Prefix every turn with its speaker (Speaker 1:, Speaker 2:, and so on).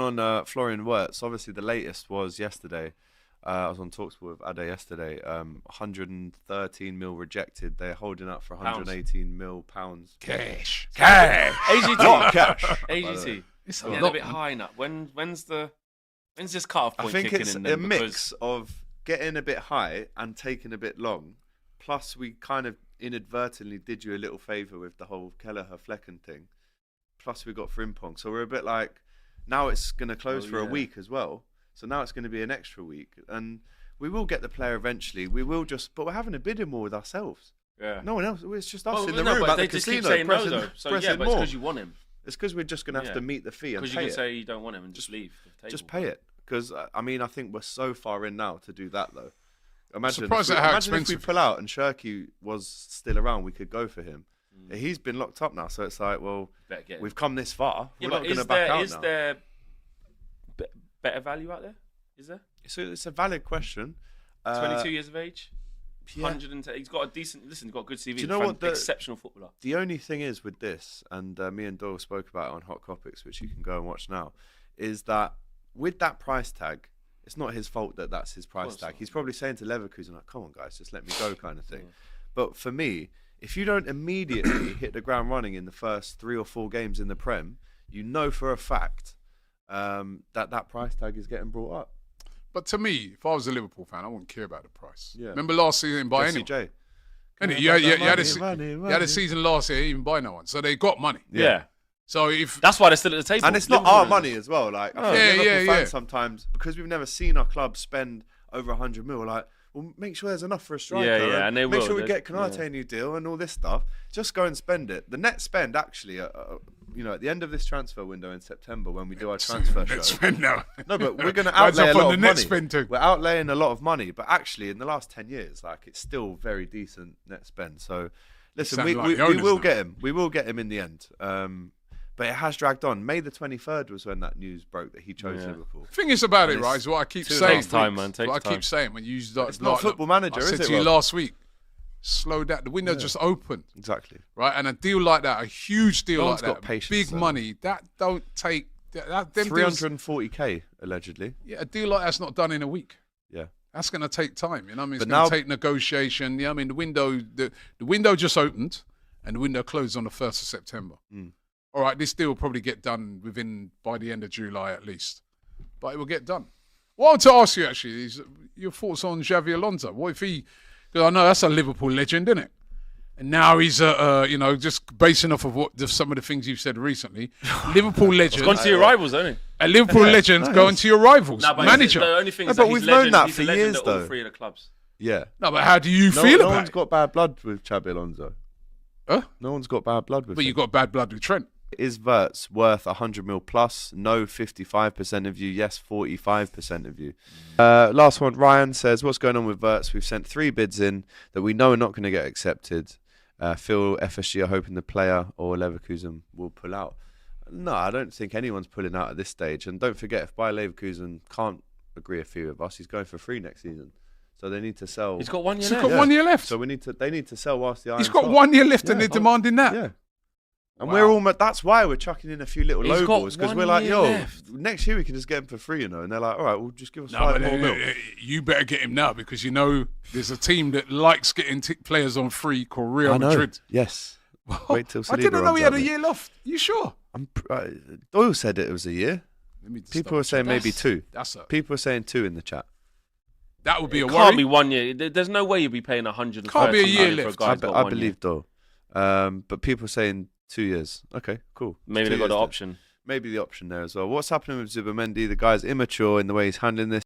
Speaker 1: On Florian Wirtz, obviously the latest was yesterday. I was on Talksport with Ade yesterday. 113 mil rejected. They're holding up for 118 mil pounds.
Speaker 2: Cash.
Speaker 3: AGT.
Speaker 1: Not cash.
Speaker 3: AGT.
Speaker 2: It's
Speaker 3: Yeah, a bit high now. When's this cut-off
Speaker 1: I
Speaker 3: point
Speaker 1: think
Speaker 3: kicking
Speaker 1: it's
Speaker 3: in?
Speaker 1: a
Speaker 3: Then?
Speaker 1: mix of getting a bit high and taking a bit long. Plus, we kind of inadvertently did you a little favour with the whole Kelleher-Flecken thing. Plus, we got Frimpong. So we're a bit like, now it's going to close for a week as well. So now it's going to be an extra week. And we will get the player eventually. We will just, but we're having a bidding war with ourselves.
Speaker 3: Yeah.
Speaker 1: No one else. It's just us in the
Speaker 3: no,
Speaker 1: room
Speaker 3: but
Speaker 1: at
Speaker 3: they
Speaker 1: the
Speaker 3: just
Speaker 1: casino.
Speaker 3: keep saying
Speaker 1: pressing,
Speaker 3: no, though. So
Speaker 1: pressing
Speaker 3: yeah, but
Speaker 1: more.
Speaker 3: it's because you want him.
Speaker 1: It's because we're just going to have to meet the fee and
Speaker 3: Because
Speaker 1: pay
Speaker 3: you
Speaker 1: it.
Speaker 3: can say you don't want him and just leave the table.
Speaker 1: Just pay it. Because, I mean, I think we're so far in now to do that, though. Imagine if we pull out and Shirky was still around, we could go for him. He's been locked up now, so it's like, well, we've come this far.
Speaker 3: Yeah,
Speaker 1: we're not going to back out now.
Speaker 3: Is there better value out there? Is there?
Speaker 1: So it's a valid question.
Speaker 3: 22 years of age?
Speaker 1: Yeah.
Speaker 3: 110. He's got a decent, he's got a good CV.
Speaker 1: Do you know what
Speaker 3: exceptional footballer.
Speaker 1: The only thing is with this, and me and Doyle spoke about it on Hot Topics, which you can go and watch now, is that with that price tag, it's not his fault that that's his price tag. He's probably saying to Leverkusen, like, come on, guys, just let me go kind of thing. But for me, if you don't immediately hit the ground running in the first 3 or 4 games in the Prem, you know for a fact that price tag is getting brought up.
Speaker 2: But to me, if I was a Liverpool fan, I wouldn't care about the price.
Speaker 1: Yeah.
Speaker 2: Remember last season, by anyone.
Speaker 1: J.
Speaker 2: You had a season last year, even buy no one. So they got money.
Speaker 3: Yeah.
Speaker 2: So if
Speaker 3: that's why they're still at the table.
Speaker 1: And it's not our money as well. Like, I think Liverpool fans sometimes, because we've never seen our club spend over 100 mil, we're like, well, make sure there's enough for a striker.
Speaker 3: Yeah, and they
Speaker 1: make
Speaker 3: will.
Speaker 1: sure we get Konate a new deal and all this stuff. Just go and spend it. The net spend, actually, at the end of this transfer window in September, when we do our transfer show.
Speaker 2: Spend now.
Speaker 1: No, but we're going to outlay a lot of money.
Speaker 2: Spend too.
Speaker 1: We're outlaying a lot of money, but actually, in the last 10 years, like, it's still very decent net spend. So, listen, we will get him. We will get him in the end. But it has dragged on. May the 23rd was when that news broke that he chose Liverpool.
Speaker 2: The thing is about it, right, is what I keep saying.
Speaker 3: Takes time, man.
Speaker 2: What I keep saying when you use that.
Speaker 1: It's not Football Manager, is it?
Speaker 2: I said to you last week, slow down. The window just opened.
Speaker 1: Exactly.
Speaker 2: Right, and a deal like that, a huge deal like that,
Speaker 1: patience,
Speaker 2: big money, that don't take. That
Speaker 1: 340k allegedly.
Speaker 2: Yeah, a deal like that's not done in a week.
Speaker 1: Yeah.
Speaker 2: That's going to take time. You know what I mean? It's going to take negotiation. You know what I mean? The window just opened, and the window closed on the 1st of September. All right, this deal will probably get done by the end of July at least. But it will get done. What I want to ask you, actually, is your thoughts on Xavi Alonso. What if he... Because I know that's a Liverpool legend, isn't it? And now he's, just basing off of some of the things you've said recently, Liverpool legend...
Speaker 3: Gone to your rivals, hasn't he?
Speaker 2: A Liverpool legend going to your rivals.
Speaker 3: No, but
Speaker 2: manager.
Speaker 3: The only thing is
Speaker 1: but
Speaker 3: that
Speaker 1: we've
Speaker 3: he's
Speaker 1: known that
Speaker 3: he's
Speaker 1: for
Speaker 3: a legend
Speaker 1: years,
Speaker 3: at all
Speaker 1: though.
Speaker 3: 3 of the clubs.
Speaker 1: Yeah.
Speaker 2: No, but how do you feel about it?
Speaker 1: No one's got bad blood with Xabi Alonso.
Speaker 2: Huh?
Speaker 1: No one's got bad blood with him.
Speaker 2: But you've got bad blood with Trent.
Speaker 1: Is Wirtz worth 100 mil plus? No, 55% of you. Yes, 45% of you. Last one, Ryan says, what's going on with Wirtz? We've sent 3 bids in that we know are not going to get accepted. Phil, FSG are hoping the player or Leverkusen will pull out. No, I don't think anyone's pulling out at this stage. And don't forget, if Bayer Leverkusen can't agree a fee with us, he's going for free next season. So they need to sell.
Speaker 3: He's got 1 year
Speaker 2: He's
Speaker 3: left.
Speaker 2: got 1 year left.
Speaker 1: So they need to sell whilst the iron's
Speaker 2: He's got
Speaker 1: hot.
Speaker 2: 1 year left and they're demanding that.
Speaker 1: Yeah. And we're that's why we're chucking in a few little low balls, because we're like, next year we can just get him for free, And they're like, all right, we'll just give us 5 more mil.
Speaker 2: You better get him now, because you know there's a team that likes getting players on free called Real Madrid.
Speaker 1: Yes. Wait till Saliba
Speaker 2: I didn't know he had a
Speaker 1: runs out
Speaker 2: year left. You sure?
Speaker 1: Doyle said it was a year. People were saying maybe 2. People were saying 2 in the chat.
Speaker 2: That would be a worry.
Speaker 3: Can't be 1 year. There's no way you'll be paying 130.
Speaker 2: Can't be a year left.
Speaker 1: I believe Doyle. But people are saying 2 years. Okay, cool.
Speaker 3: Maybe they've got the option.
Speaker 1: Maybe the option there as well. What's happening with Zubimendi? The guy's immature in the way he's handling this.